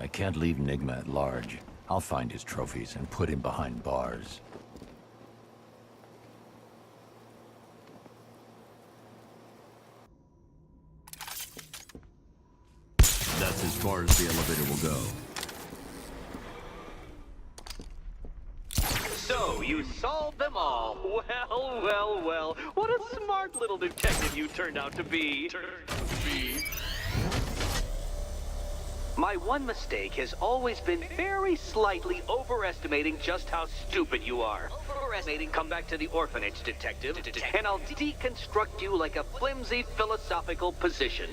I can't leave Nigma at large. I'll find his trophies and put him behind bars. That's as far as the elevator will go. So, you solved them all. Well, well, well. What a smart little detective you turned out to be. My one mistake has always been very slightly overestimating just how stupid you are. Come back to the orphanage, detective, and I'll deconstruct you like a flimsy philosophical position.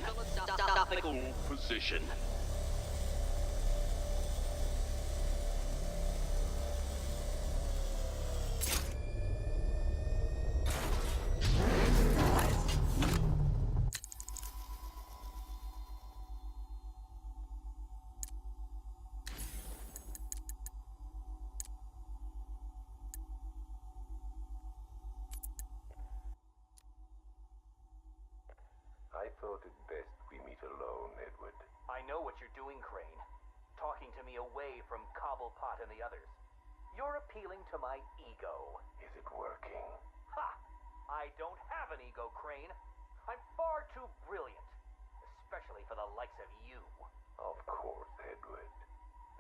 I thought it best we meet alone, Edward. I know what you're doing, Crane. Talking to me away from Cobblepot and the others. You're appealing to my ego. Is it working? Ha! I don't have an ego, Crane. I'm far too brilliant. Especially for the likes of you. Of course, Edward.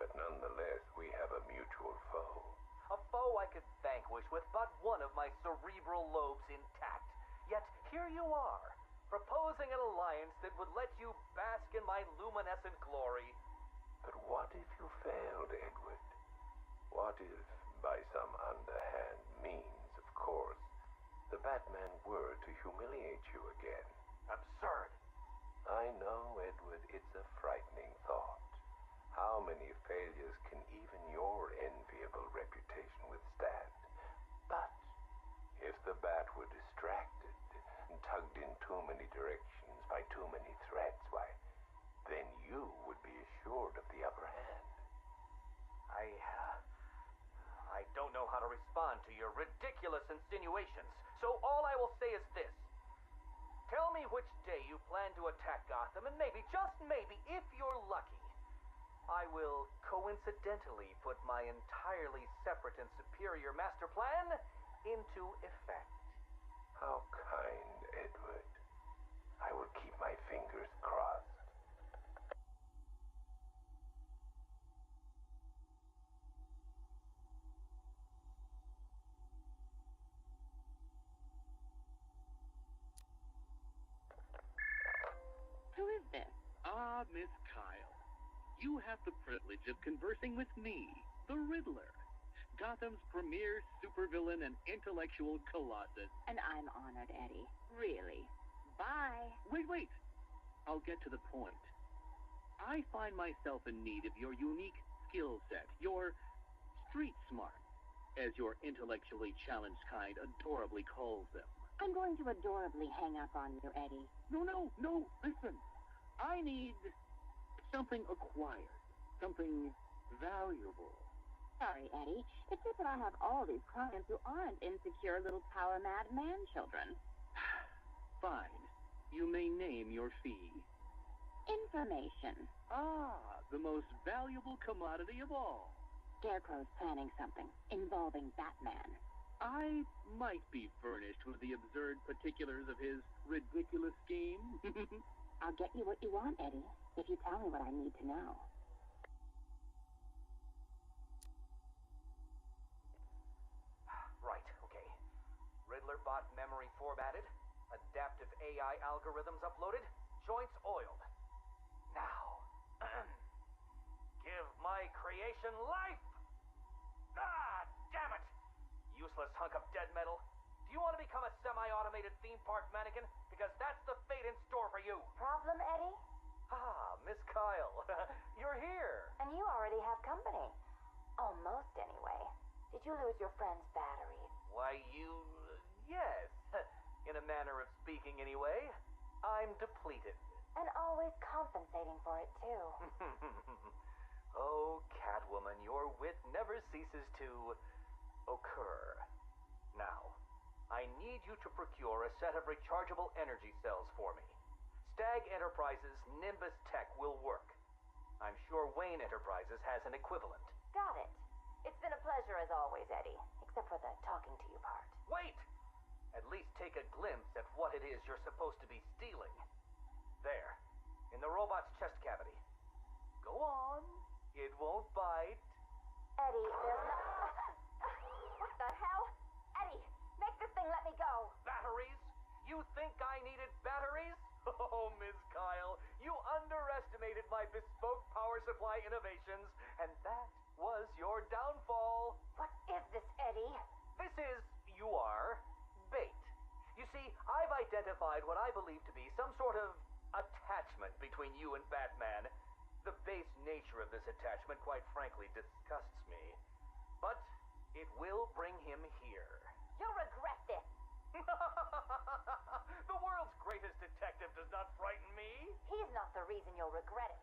But nonetheless, we have a mutual foe. A foe I could vanquish with but one of my cerebral lobes intact. Yet here you are, proposing an alliance that would let you bask in my luminescent glory. But what if you failed, Edward? What if, by some underhand means, of course, the Batman were to humiliate you again? Absurd. I know, Edward, it's a frightening thought. How many failures can even your enviable reputation withstand? But if the Bat were distracted and tugged in too many directions by too many threats, why, then you would be assured of the upper hand. I don't know how to respond to your ridiculous insinuations, so all I will say is this. Tell me which day you plan to attack Gotham, and maybe, just maybe, if you're lucky, I will coincidentally put my entirely separate and superior master plan into effect. How kind, Edward. I will keep my fingers crossed. Who is this? Ah, Miss Kyle. You have the privilege of conversing with me, the Riddler, Gotham's premier supervillain and intellectual colossus. And I'm honored, Eddie. Really. Bye. Wait. I'll get to the point. I find myself in need of your unique skill set, your street smart, as your intellectually challenged kind adorably calls them. I'm going to adorably hang up on you, Eddie. No, listen. I need something acquired, something valuable. Sorry, Eddie. It's just that I have all these clients who aren't insecure little power-mad man-children. Fine. You may name your fee. Information. Ah, the most valuable commodity of all. Scarecrow's planning something involving Batman. I might be furnished with the absurd particulars of his ridiculous scheme. I'll get you what you want, Eddie, if you tell me what I need to know. Right, okay. RiddlerBot memory formatted, adaptive AI algorithms uploaded, joints oiled. Now, give my creation life! Ah, damn it! Useless hunk of dead metal. Do you want to become a semi-automated theme park mannequin? Because that's the fate in store for you. Problem, Eddie? Ah, Miss Kyle, you're here. And you already have company. Almost, anyway. Did you lose your friend's batteries? Why, yes. In a manner of speaking, anyway. I'm depleted. And always compensating for it, too. Oh, Catwoman, your wit never ceases to occur. Now, I need you to procure a set of rechargeable energy cells for me. Stag Enterprises' Nimbus Tech will work. I'm sure Wayne Wayne Enterprises has an equivalent. Got it. It's been a pleasure as always, Eddie. Except for the talking to you part. Wait! At least take a glimpse at what it is you're supposed to be stealing. There, in the robot's chest cavity. Go on. It won't bite. Eddie, there's no... What the hell? Eddie, make this thing let me go. Batteries? You think I needed batteries? Oh, Ms. Kyle, you underestimated my bespoke power supply innovations, and that was your downfall. What is this, Eddie? This is, you are, bait. You see, I've identified what I believe to be some sort of attachment between you and Batman. The base nature of this attachment, quite frankly, disgusts me. But it will bring him here. You'll regret this. The world's greatest detective does not frighten me. He's not the reason you'll regret it.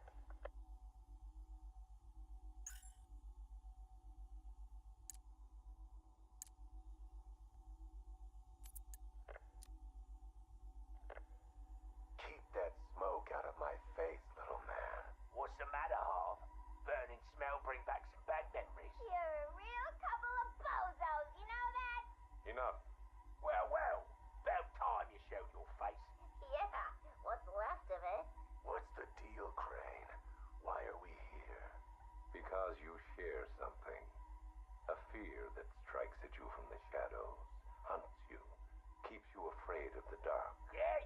Keep that smoke out of my face, little man. What's the matter, Harv? Burning smell bring back some bad memories. You're a real couple of bozos, you know that? Enough. Well, about time you showed your face. Yeah, what's left of it? What's the deal, Crane? Why are we here? Because you share something. A fear that strikes at you from the shadows, hunts you, keeps you afraid of the dark. Yeah,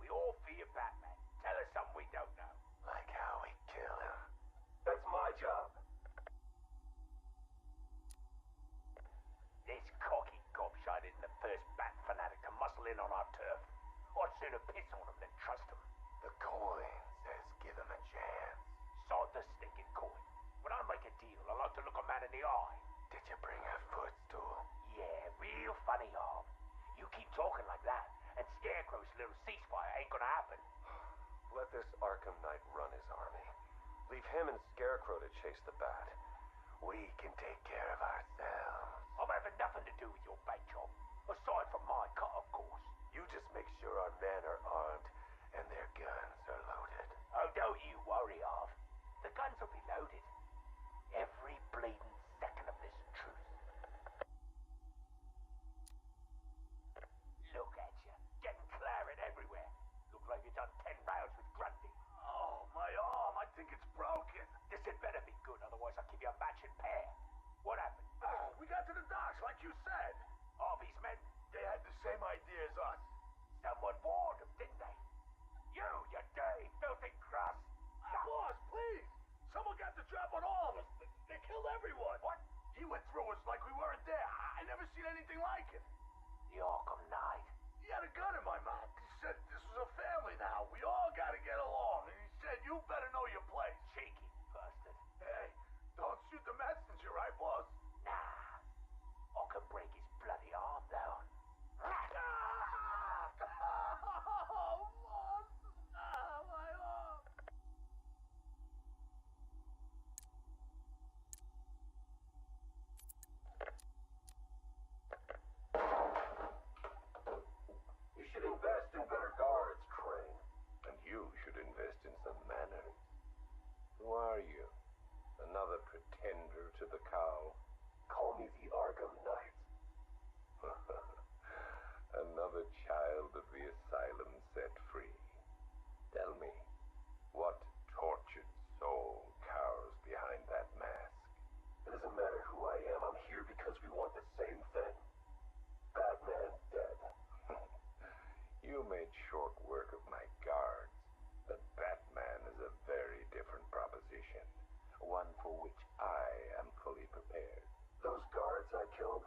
we all fear Batman. Tell us something we don't know. Like how we kill him. That's my job. This cocky gobshite isn't the first bat fanatic to muscle in on our turf. I'd sooner piss on him than trust him. The coin says give him a chance. Sod the stinking coin. When I make a deal, I like to look a man in the eye. Did you bring a footstool? Yeah, real funny, Harv. You keep talking like that, and Scarecrow's little ceasefire ain't gonna happen. Let this Arkham Knight run his army. Leave him and Scarecrow to chase the bat. We can take care of ourselves. I'm having nothing to do with your bait job. Aside from my cut, of course. You just make sure our men are armed and their guns are loaded. Oh, don't you worry, Harv. The guns will be loaded. Every bleeding second of this truth. Look at you, getting claret everywhere. Look like you've done 10 rounds with Grundy. Oh, my arm. I think it's broken. This had better be good, otherwise I'll give you a matching pair. What happened? Oh, we got to the docks, like you said. Harvey's men? They had the same idea as us. Someone warned them, didn't they? You dirty, filthy crust. Boss, please. Someone got the drop on all of us. They killed everyone. What? He went through us like we weren't there. I never seen anything like it. The Arkham Knight. He had a gun in my mouth. He said this was a family now. We all gotta get along. And he said you better know your place. Cheeky bastard. Hey, don't shoot the messenger, right, boss? Nah. I can break his bloody arm down. Oh, boss. My arm. You should invest in better guards, Crane. And you should invest in some manners. Who are you? Another pretender to the cowl? Call me the Arkham Knight. Another child of the asylum set free. Tell me, what tortured soul cowers behind that mask? It doesn't matter who I am. I'm here because we want the same thing. Batman dead. You made short work of my guards, but Batman is a very different proposition. One for which I am fully prepared. Those guards I killed,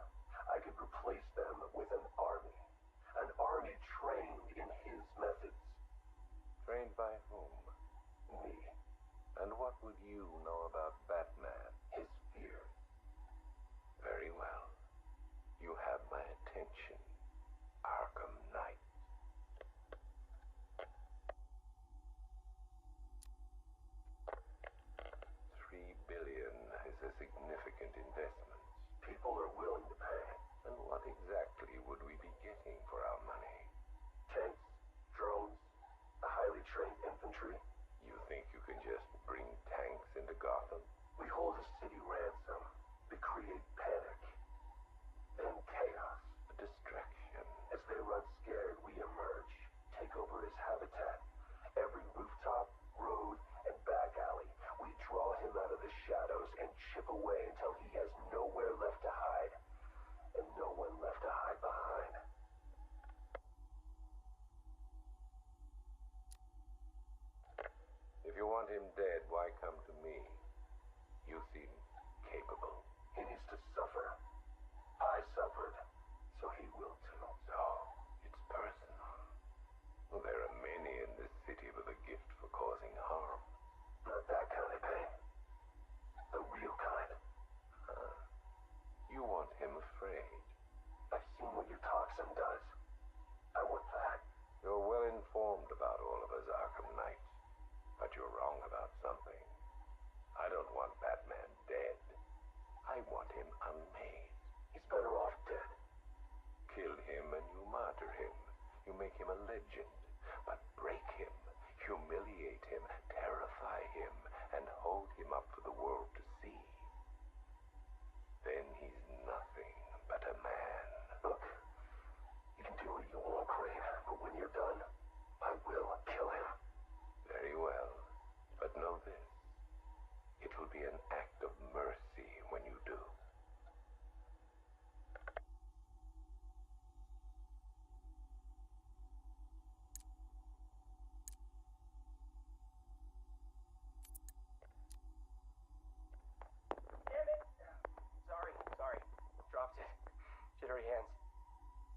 I could replace them with an army. An army trained in his methods. Trained by whom? Me. And what would you know about Batman? His fears. Very well. You have my attention, Arkham Knight. $3 billion is a significant investment. People are willing to pay. And what exactly would we be getting for our money? Tanks, drones, a highly trained infantry. You think you can just bring tanks into Gotham? Gotham? We hold a city ransom. We create panic. Then chaos. A distraction. As they run scared, we emerge. Take over his habitat. Every rooftop, road, and back alley. We draw him out of the shadows and chip away until he has nowhere left to hide. And no one left to hide behind. If you want him dead, why come to me? You seem capable. He needs to suffer. I suffered, so he will too. So, it's personal. Well, there are many in this city with a gift for causing harm. Not that kind of pain. The real kind. You want him afraid. I've seen what your toxin does. I want that. You're well informed about all of us, Arkham Knight. But you're wrong about something. I don't want Batman dead. I want him unmade. He's better off dead. Kill him and you martyr him. You make him a legend. But break him, humiliate him, terrify him, and hold him up for the world to see. Then he's nothing but a man. Look, you can do what you want, Crane, but when you're done, I will kill him. Very well. But know this. It will be an act of mercy when you do. Damn it! Sorry. Dropped it. Jittery hands.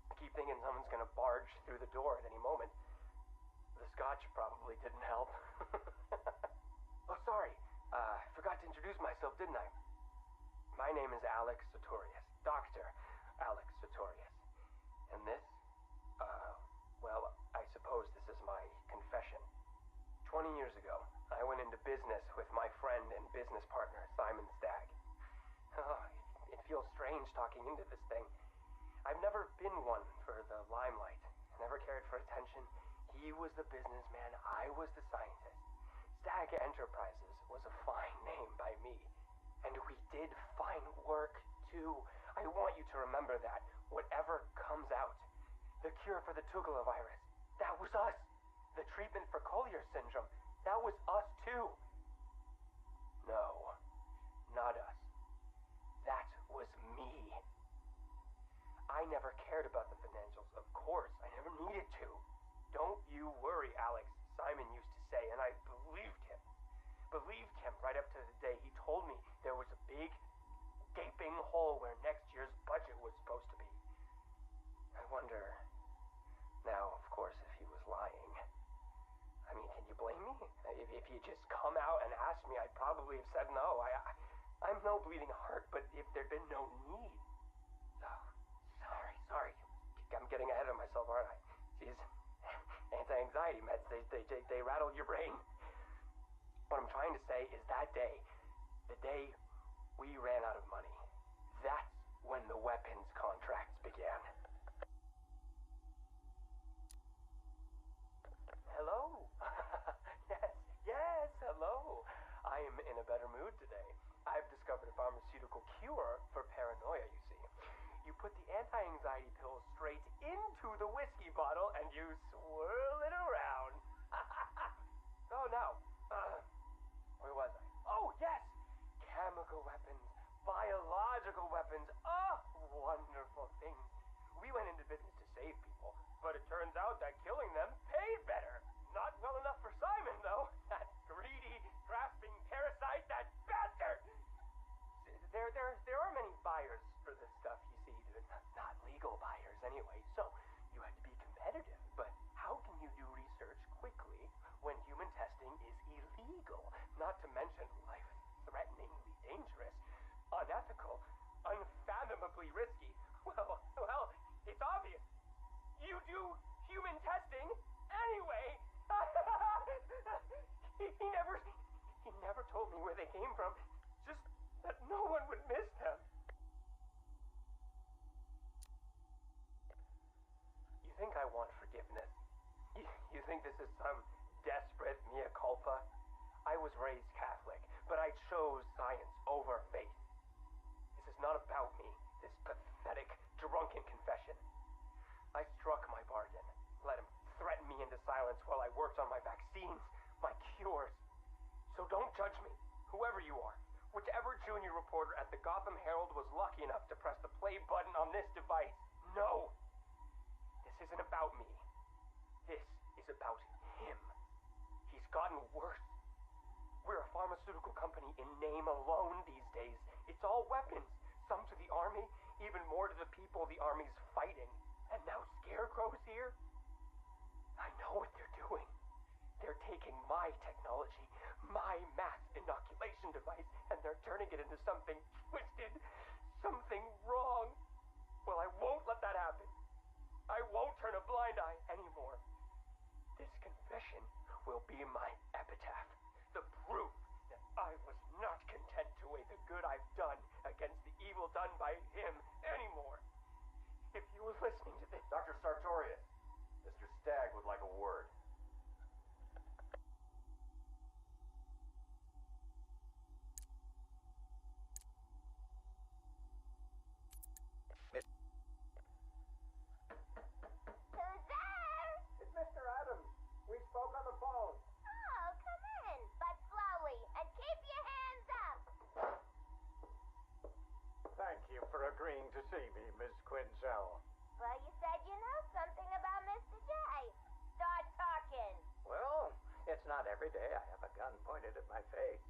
I keep thinking someone's gonna barge through the door at any moment. The scotch probably didn't help. Oh, sorry. Forgot to introduce myself, didn't I? My name is Alex Sartorius. Dr. Alex Sartorius. And this? Well, I suppose this is my confession. 20 years ago, I went into business with my friend and business partner, Simon Stagg. Oh, it feels strange talking into this thing. I've never been one for the limelight. Never cared for attention. He was the businessman, I was the scientist. Stagg Enterprises was a fine name by me. And we did fine work, too. I want you to remember that. Whatever comes out. The cure for the Tugela virus. That was us. The treatment for Collier syndrome. That was us, too. No. Not us. That was me. I never cared about the financials, of course. I never needed to. Don't you worry, Alex, Simon used to say, and I believed him. Believed him right up to the day he told me there was a big, gaping hole where next year's budget was supposed to be. I wonder, now, of course, if he was lying. I mean, can you blame me? If he had just come out and asked me, I'd probably have said no. I'm no bleeding heart, but if there'd been no need. Oh, sorry. I'm getting ahead of myself, aren't I? These anti-anxiety meds, they rattle your brain. What I'm trying to say is that day, the day we ran out of money, that's when the weapons contracts began. Hello? Yes, hello. I am in a better mood today. I've discovered a pharmaceutical cure for paranoia, you see. You put the anti-anxiety pill straight into the whiskey bottle and you swirl it around. Oh, no. Where was I? Oh, yes! Chemical weapons, biological weapons. Oh, wonderful things. We went into business to save people, but it turns out that killing them paid better. Not well enough for Simon, though. That greedy, grasping parasite, that bastard! There are many buyers for this stuff, you see. Not legal buyers, anyway, so you had to be competitive. But how can you do research quickly when human testing is illegal? Not to mention life-threateningly dangerous, unethical, unfathomably risky. Well, it's obvious. You do human testing anyway. He never told me where they came from. Just that no one would miss them. You think I want forgiveness? You think this is some desperate mea culpa? I was raised Catholic, but I I chose science over faith. This is not about me, this pathetic, drunken confession. I struck my bargain, let him threaten me into silence while I worked on my vaccines, my cures. So don't judge me, whoever you are. Whichever junior reporter at the Gotham Herald was lucky enough to press the play button on this device. No! This isn't about me. This is about him. He's gotten worse. We're a pharmaceutical company in name alone these days. It's all weapons, some to the army, even more to the people the army's fighting. And now Scarecrow's here? I know what they're doing. They're taking my technology, my mass inoculation device, and they're turning it into something twisted, something wrong. Well, I won't let that happen. I won't turn a blind eye anymore. This confession will be my epitaph, the proof that I was not content to weigh the good I've done against the evil done by him anymore. If you were listening to this... Dr. Sartorius, Mr. Stagg would like a word. Who's there? It's Mr. Adams. We spoke on the phone. Oh, come in, but slowly, and keep your hands up. Thank you for agreeing to see me, Miss Quinzel. Well, you said you know something about Mr. J. Start talking. Well, it's not every day I have a gun pointed at my face.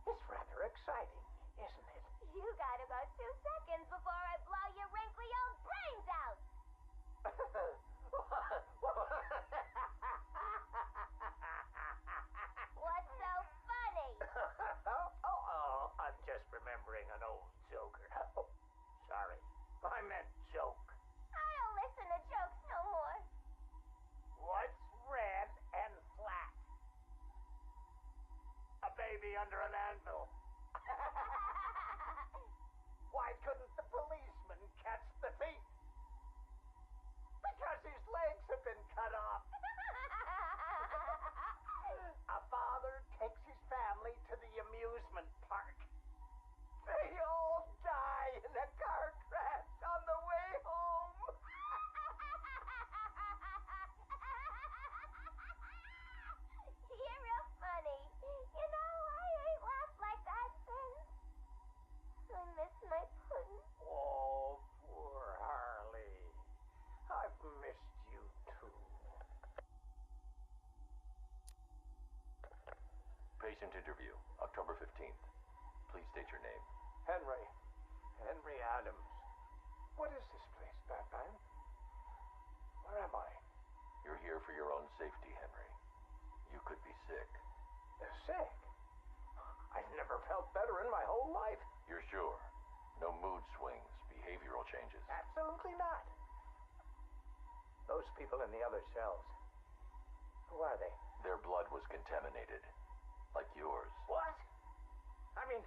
It's rather exciting, isn't it? You got about 2 seconds before I blow your wrinkly old brains out. What's so funny? I'm just remembering an old joker. Oh, sorry. I meant joke. I don't listen to jokes no more. What's red and flat? A baby under an anvil. Why couldn't the policeman catch the thief? Because his legs have been cut off. A father takes his family to the amusement park. They all die in a car crash on the way home. You're real funny. You know, I ain't laughed like that since. I miss my pudding. Oh, poor Harley. I've missed you too. Patient interview, October 15th. Please state your name. Henry Adams. What is this place, Batman? Where am I? You're here for your own safety, Henry. You could be sick. Sick? I've never felt better in my whole life. You're sure? No mood swings, behavioral changes? Absolutely not. Those people in the other cells. Who are they? Their blood was contaminated. Like yours. What? I mean,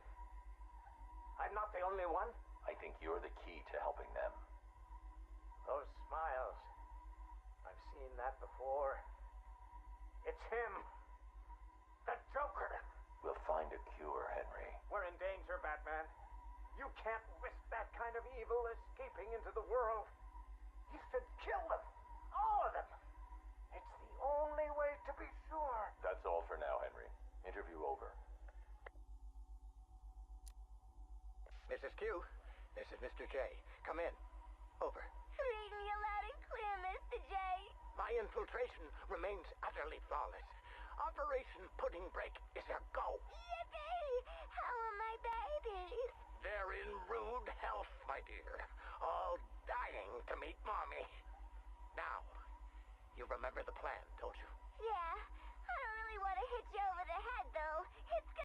I'm not the only one. I think you're the key to helping them. Those smiles. I've seen that before. It's him. The Joker. We'll find a cure, Henry. We're in danger, Batman. You can't risk that kind of evil escaping into the world. You should kill them. All of them. It's the only way to be sure. That's all for now, Henry. Interview over. Mrs. Q, this is Mr. J. Come in. Over. Reading you loud and clear, Mr. J. My infiltration remains utterly flawless. Operation Pudding Break is a go.